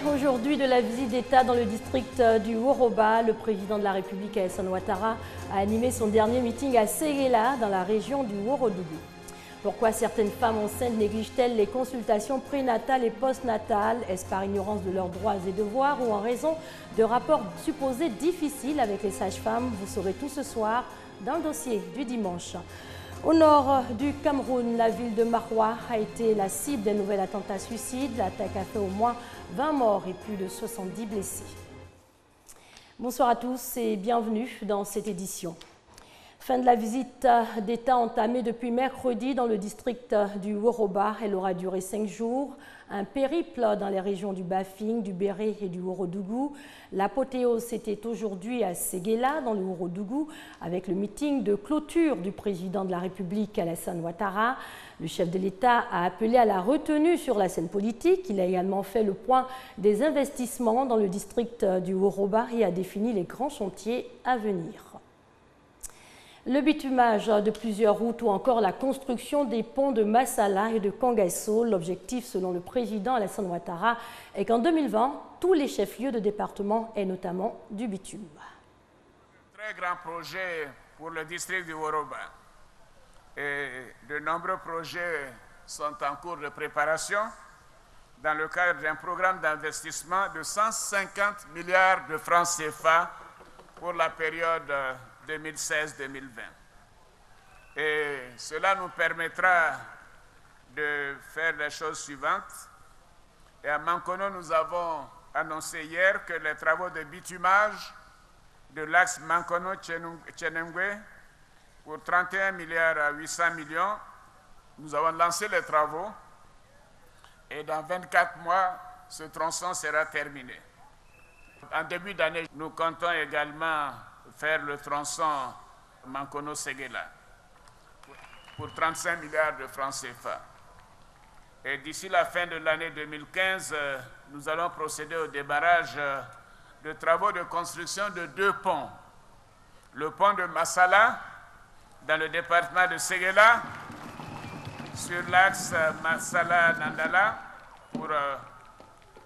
aujourd'hui de la visite d'État dans le district du Woroba. Le président de la République, Alassane Ouattara, a animé son dernier meeting à Séguéla, dans la région du Worodougou. Pourquoi certaines femmes enceintes négligent-elles les consultations prénatales et postnatales? Est-ce par ignorance de leurs droits et devoirs ou en raison de rapports supposés difficiles avec les sages-femmes? Vous saurez tout ce soir dans le dossier du dimanche. Au nord du Cameroun, la ville de Maroua a été la cible d'un nouvel attentat suicide. L'attaque a fait au moins 20 morts et plus de 70 blessés. Bonsoir à tous et bienvenue dans cette édition. Fin de la visite d'État entamée depuis mercredi dans le district du Woroba. Elle aura duré 5 jours. Un périple dans les régions du Bafing, du Béré et du Worodougou. L'apothéose était aujourd'hui à Séguéla, dans le Worodougou, avec le meeting de clôture du président de la République, Alassane Ouattara. Le chef de l'État a appelé à la retenue sur la scène politique. Il a également fait le point des investissements dans le district du Woroba et a défini les grands chantiers à venir. Le bitumage de plusieurs routes ou encore la construction des ponts de Massala et de Kangasso. L'objectif, selon le président Alassane Ouattara, est qu'en 2020, tous les chefs-lieux de département aient notamment du bitume. Très grand projet pour le district du Woroba. Et de nombreux projets sont en cours de préparation dans le cadre d'un programme d'investissement de 150 milliards de francs CFA pour la période 2016-2020. Et cela nous permettra de faire les choses suivantes. Et à Mankono, nous avons annoncé hier que les travaux de bitumage de l'axe Mankono-Tchenengwe pour 31 milliards à 800 millions, nous avons lancé les travaux et dans 24 mois, ce tronçon sera terminé. En début d'année, nous comptons également faire le tronçon Mankono-Séguéla pour 35 milliards de francs CFA. Et d'ici la fin de l'année 2015, nous allons procéder au débarrage de travaux de construction de 2 ponts. Le pont de Massala, dans le département de Séguéla, sur l'axe Massala-Nandala, pour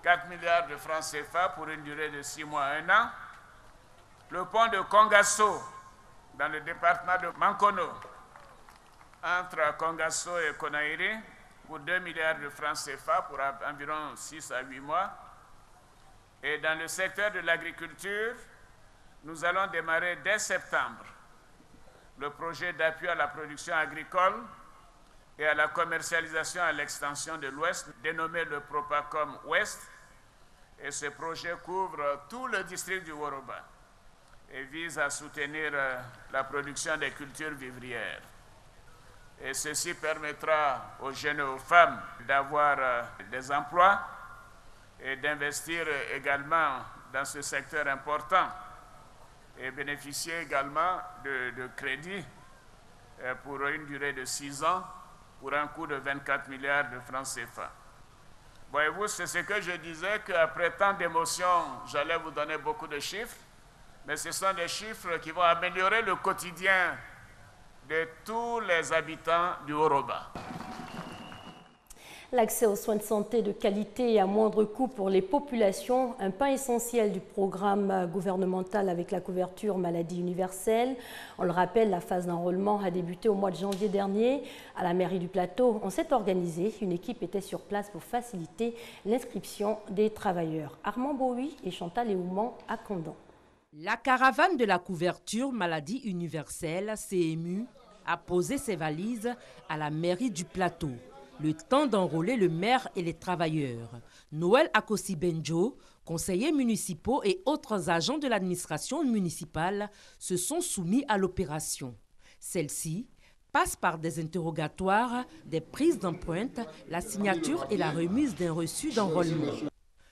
4 milliards de francs CFA pour une durée de 6 mois à 1 an. Le pont de Kangasso, dans le département de Mankono, entre Kangasso et Konaïri, pour 2 milliards de francs CFA pour environ 6 à 8 mois. Et dans le secteur de l'agriculture, nous allons démarrer dès septembre le projet d'appui à la production agricole et à la commercialisation à l'extension de l'Ouest, dénommé le Propacom Ouest. Et ce projet couvre tout le district du Woroba et vise à soutenir la production des cultures vivrières. Et ceci permettra aux jeunes et aux femmes d'avoir des emplois et d'investir également dans ce secteur important et bénéficier également de crédits pour une durée de 6 ans pour un coût de 24 milliards de francs CFA. Voyez-vous, c'est ce que je disais, qu'après tant d'émotions, j'allais vous donner beaucoup de chiffres, mais ce sont des chiffres qui vont améliorer le quotidien de tous les habitants du Woroba. L'accès aux soins de santé de qualité et à moindre coût pour les populations, un pan essentiel du programme gouvernemental avec la couverture maladie universelle. On le rappelle, la phase d'enrôlement a débuté au mois de janvier dernier. À la mairie du Plateau, on s'est organisé. Une équipe était sur place pour faciliter l'inscription des travailleurs. Armand Bowie et Chantal Léoumans à Condon. La caravane de la couverture maladie universelle, CMU, a posé ses valises à la mairie du Plateau. Le temps d'enrôler le maire et les travailleurs. Noël Akosi Benjo, conseillers municipaux et autres agents de l'administration municipale se sont soumis à l'opération. Celle-ci passe par des interrogatoires, des prises d'empreintes, la signature et la remise d'un reçu d'enrôlement.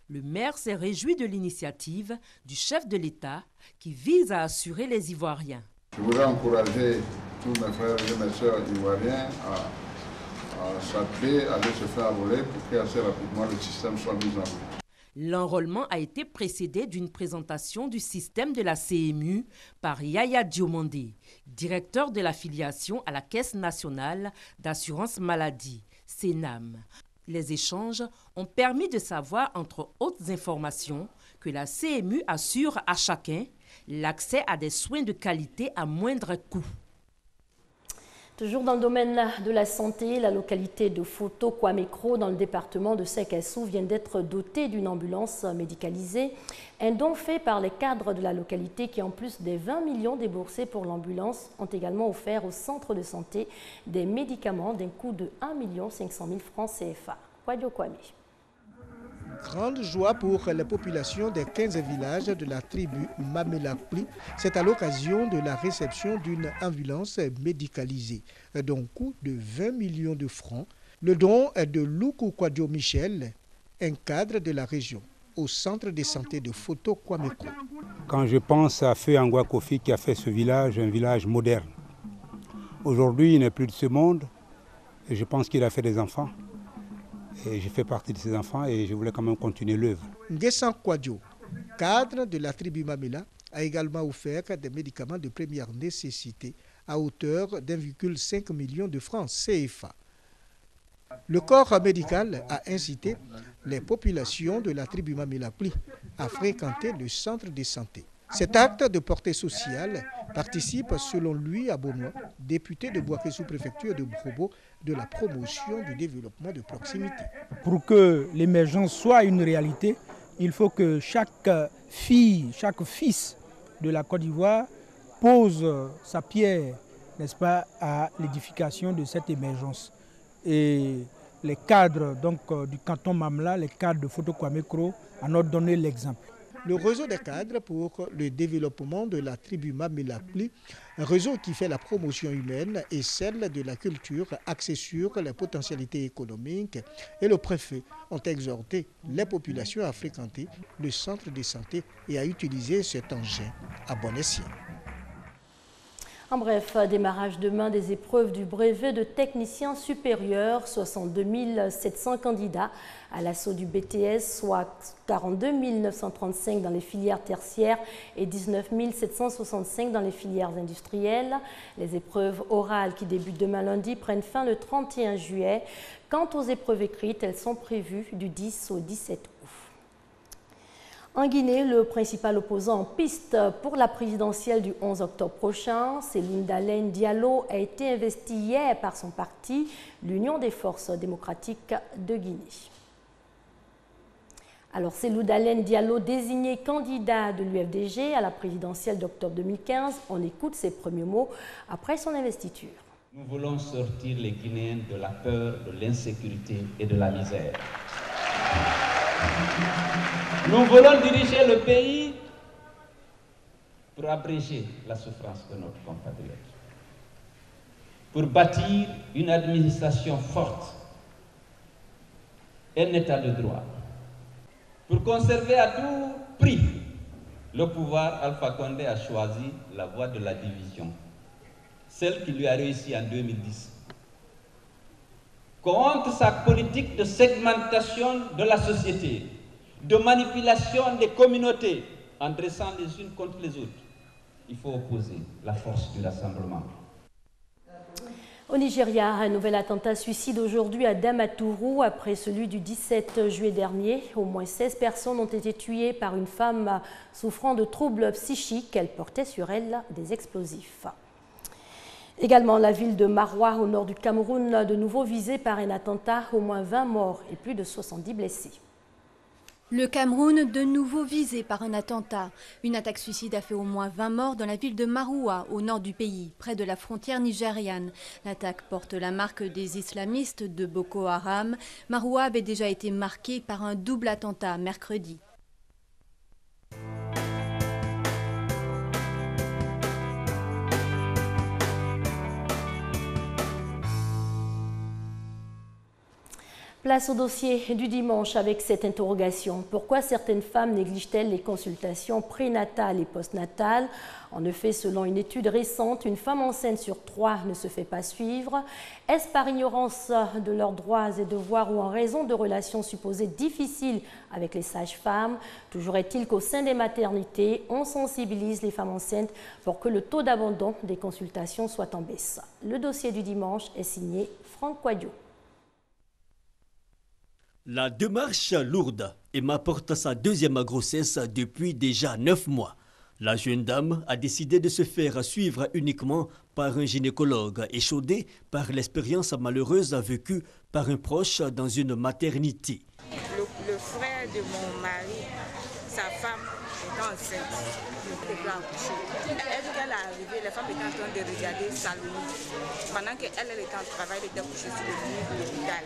Le maire s'est réjoui de l'initiative du chef de l'État qui vise à assurer les Ivoiriens. Je voudrais encourager tous mes frères et mes sœurs ivoiriens à s'appeler, aller se faire enrôler pour que assez rapidement le système soit mis en place. L'enrôlement a été précédé d'une présentation du système de la CMU par Yaya Diomandé, directeur de l'affiliation à la Caisse nationale d'assurance maladie, CNAM. Les échanges ont permis de savoir, entre autres informations, que la CMU assure à chacun l'accès à des soins de qualité à moindre coût. Toujours dans le domaine de la santé, la localité de Foto Kwamekro, dans le département de Sékassou, vient d'être dotée d'une ambulance médicalisée. Un don fait par les cadres de la localité qui, en plus des 20 millions déboursés pour l'ambulance, ont également offert au centre de santé des médicaments d'un coût de 1 500 000 francs CFA. Kwadio Kwame. Grande joie pour les populations des 15 villages de la tribu Mamelakpli. C'est à l'occasion de la réception d'une ambulance médicalisée d'un coût de 20 millions de francs. Le don est de Loukou Kwadio Michel, un cadre de la région, au centre de santé de Foto Kwamekro. Quand je pense à Feu Angwa Kofi qui a fait ce village, un village moderne. Aujourd'hui, il n'est plus de ce monde et je pense qu'il a fait des enfants. Et je fais partie de ces enfants et je voulais quand même continuer l'œuvre. Nguessan Kwadio, cadre de la tribu Mamela, a également offert des médicaments de première nécessité à hauteur d'1,5 million de francs CFA. Le corps médical a incité les populations de la tribu Mamelakpli à fréquenter le centre de santé. Cet acte de portée sociale participe, selon lui, à Bonois, député de Bouaké sous-préfecture de Brobo, de la promotion du développement de proximité. Pour que l'émergence soit une réalité, il faut que chaque fille, chaque fils de la Côte d'Ivoire pose sa pierre, n'est-ce pas, à l'édification de cette émergence. Et les cadres donc, du canton Mamela, les cadres de Foto Kwamekro, en ont donné l'exemple. Le réseau des cadres pour le développement de la tribu Mamelakpli, un réseau qui fait la promotion humaine et celle de la culture axée sur les potentialités économiques, et le préfet ont exhorté les populations à fréquenter le centre de santé et à utiliser cet engin à bon escient. En bref, démarrage demain des épreuves du brevet de technicien supérieur, 62 700 candidats à l'assaut du BTS, soit 42 935 dans les filières tertiaires et 19 765 dans les filières industrielles. Les épreuves orales qui débutent demain lundi prennent fin le 31 juillet. Quant aux épreuves écrites, elles sont prévues du 10 au 17 août. En Guinée, le principal opposant en piste pour la présidentielle du 11 octobre prochain, Cellou Dalein Diallo, a été investi hier par son parti, l'Union des forces démocratiques de Guinée. Alors, Cellou Dalein Diallo, désigné candidat de l'UFDG à la présidentielle d'octobre 2015, on écoute ses premiers mots après son investiture. Nous voulons sortir les Guinéens de la peur, de l'insécurité et de la misère. Nous voulons diriger le pays pour abréger la souffrance de notre compatriote, pour bâtir une administration forte, un état de droit, pour conserver à tout prix le pouvoir. Alpha Condé a choisi la voie de la division, celle qui lui a réussi en 2010. Contre sa politique de segmentation de la société, de manipulation des communautés en dressant les unes contre les autres, il faut opposer la force du rassemblement. Au Nigeria, un nouvel attentat suicide aujourd'hui à Damaturu après celui du 17 juillet dernier. Au moins 16 personnes ont été tuées par une femme souffrant de troubles psychiques. Elle portait sur elle des explosifs. Également, la ville de Maroua, au nord du Cameroun, de nouveau visée par un attentat, au moins 20 morts et plus de 70 blessés. Le Cameroun, de nouveau visé par un attentat. Une attaque suicide a fait au moins 20 morts dans la ville de Maroua, au nord du pays, près de la frontière nigériane. L'attaque porte la marque des islamistes de Boko Haram. Maroua avait déjà été marquée par un double attentat mercredi. Place au dossier du dimanche avec cette interrogation. Pourquoi certaines femmes négligent-elles les consultations prénatales et postnatales? En effet, selon une étude récente, une femme enceinte sur 3 ne se fait pas suivre. Est-ce par ignorance de leurs droits et devoirs ou en raison de relations supposées difficiles avec les sages-femmes? Toujours est-il qu'au sein des maternités, on sensibilise les femmes enceintes pour que le taux d'abandon des consultations soit en baisse. Le dossier du dimanche est signé Franck Quadio. La démarche lourde. Emma porte sa deuxième grossesse depuis déjà 9 mois. La jeune dame a décidé de se faire suivre uniquement par un gynécologue, échaudée par l'expérience malheureuse vécue par un proche dans une maternité. Le frère de mon mari, sa femme est enceinte. Est-ce qu'elle est arrivée, la femme était en train de regarder Salomé. Pendant qu'elle était en travail, elle était couchée sur le mur de l'hôpital.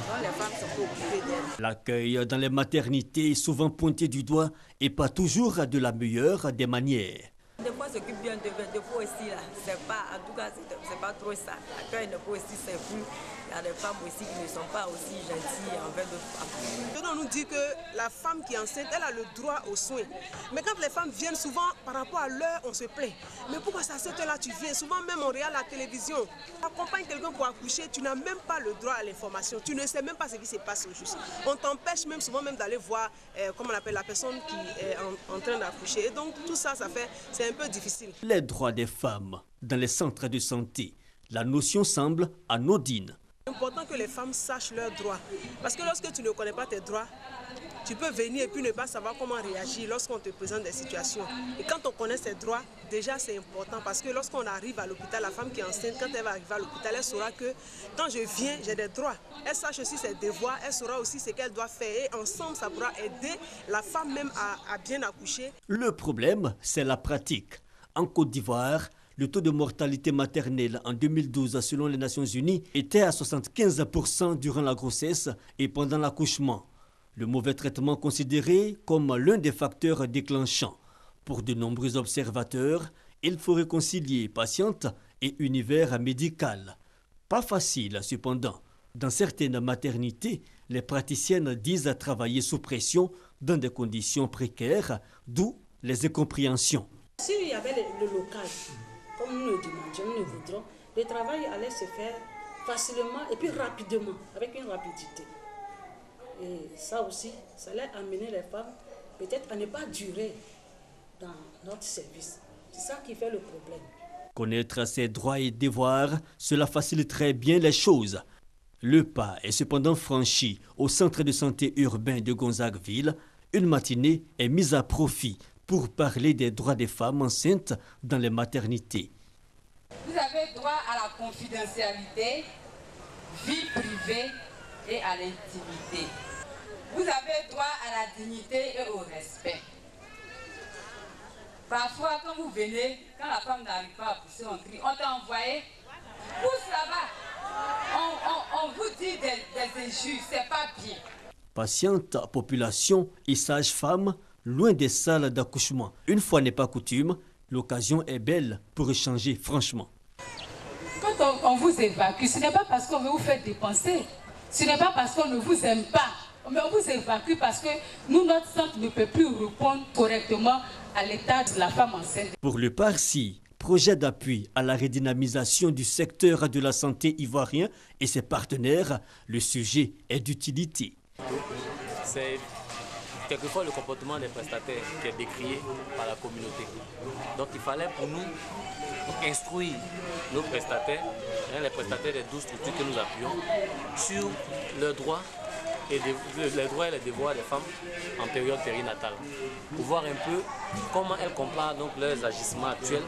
Donc les femmes sont occupées d'elle. L'accueil dans les maternités est souvent pointé du doigt et pas toujours de la meilleure des manières. Des fois, on s'occupe bien, des fois aussi, là, c'est pas, en tout cas, c'est pas trop ça. L'accueil des fois aussi, c'est plus. Il y a des femmes aussi qui ne sont pas aussi gentilles envers d'autres femmes. On nous dit que la femme qui est enceinte, elle a le droit aux soins. Mais quand les femmes viennent souvent, par rapport à l'heure, on se plaint. Mais pourquoi à cette heure-là tu viens? Souvent même on regarde la télévision. Accompagne quelqu'un pour accoucher, tu n'as même pas le droit à l'information. Tu ne sais même pas ce qui se passe au juste. On t'empêche même souvent même d'aller voir, comment on appelle, la personne qui est en train d'accoucher. Et donc tout ça, c'est un peu difficile. Les droits des femmes dans les centres de santé. La notion semble anodine. C'est important que les femmes sachent leurs droits. Parce que lorsque tu ne connais pas tes droits, tu peux venir et puis ne pas savoir comment réagir lorsqu'on te présente des situations. Et quand on connaît ses droits, déjà c'est important parce que lorsqu'on arrive à l'hôpital, la femme qui est enceinte, quand elle va arriver à l'hôpital, elle saura que quand je viens, j'ai des droits. Elle sache aussi ses devoirs, elle saura aussi ce qu'elle doit faire. Et ensemble, ça pourra aider la femme même à bien accoucher. Le problème, c'est la pratique. En Côte d'Ivoire, le taux de mortalité maternelle en 2012, selon les Nations Unies, était à 75% durant la grossesse et pendant l'accouchement. Le mauvais traitement considéré comme l'un des facteurs déclenchants. Pour de nombreux observateurs, il faut réconcilier patiente et univers médical. Pas facile cependant. Dans certaines maternités, les praticiennes disent travailler sous pression dans des conditions précaires, d'où les incompréhensions. S'il y avait le local, comme nous le demandions, nous le voudrons, le travail allait se faire facilement et puis rapidement, avec une rapidité. Et ça aussi, ça allait amener les femmes peut-être à ne pas durer dans notre service. C'est ça qui fait le problème. Connaître ses droits et devoirs, cela faciliterait bien les choses. Le pas est cependant franchi au centre de santé urbain de Gonzagueville. Une matinée est mise à profit pour parler des droits des femmes enceintes dans les maternités. Vous avez droit à la confidentialité, vie privée et à l'intimité. Vous avez droit à la dignité et au respect. Parfois, quand vous venez, quand la femme n'arrive pas à pousser, on crie, on t'a envoyé, pousse là-bas. On vous dit des injures, c'est pas bien. Patientes, population et sages-femmes, loin des salles d'accouchement. Une fois n'est pas coutume, l'occasion est belle pour échanger franchement. Quand on vous évacue, ce n'est pas parce qu'on veut vous faire dépenser. Ce n'est pas parce qu'on ne vous aime pas. Mais on vous évacue parce que nous, notre centre ne peut plus répondre correctement à l'état de la femme enceinte. Pour le PARSI, projet d'appui à la redynamisation du secteur de la santé ivoirien et ses partenaires, le sujet est d'utilité. C'est quelquefois le comportement des prestataires qui est décrié par la communauté. Donc il fallait pour nous instruire nos prestataires, les prestataires des 12 structures que nous appuyons, sur leurs droits et les droits et les devoirs des femmes en période périnatale. Pour voir un peu comment elles comparent donc leurs agissements actuels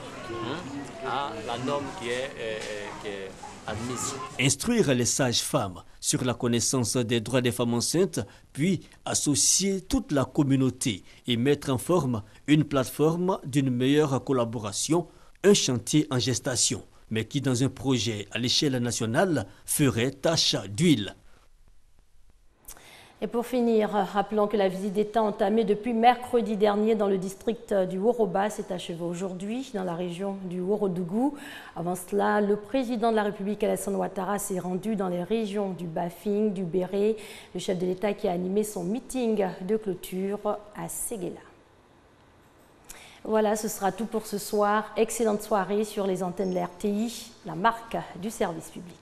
à la norme qui est admise. Instruire les sages-femmes sur la connaissance des droits des femmes enceintes, puis associer toute la communauté et mettre en forme une plateforme d'une meilleure collaboration, un chantier en gestation, mais qui dans un projet à l'échelle nationale ferait tache d'huile. Et pour finir, rappelons que la visite d'État entamée depuis mercredi dernier dans le district du Woroba s'est achevée aujourd'hui dans la région du Worodougou. Avant cela, le président de la République, Alassane Ouattara, s'est rendu dans les régions du Bafing, du Béré, le chef de l'État qui a animé son meeting de clôture à Séguéla. Voilà, ce sera tout pour ce soir. Excellente soirée sur les antennes de la RTI, la marque du service public.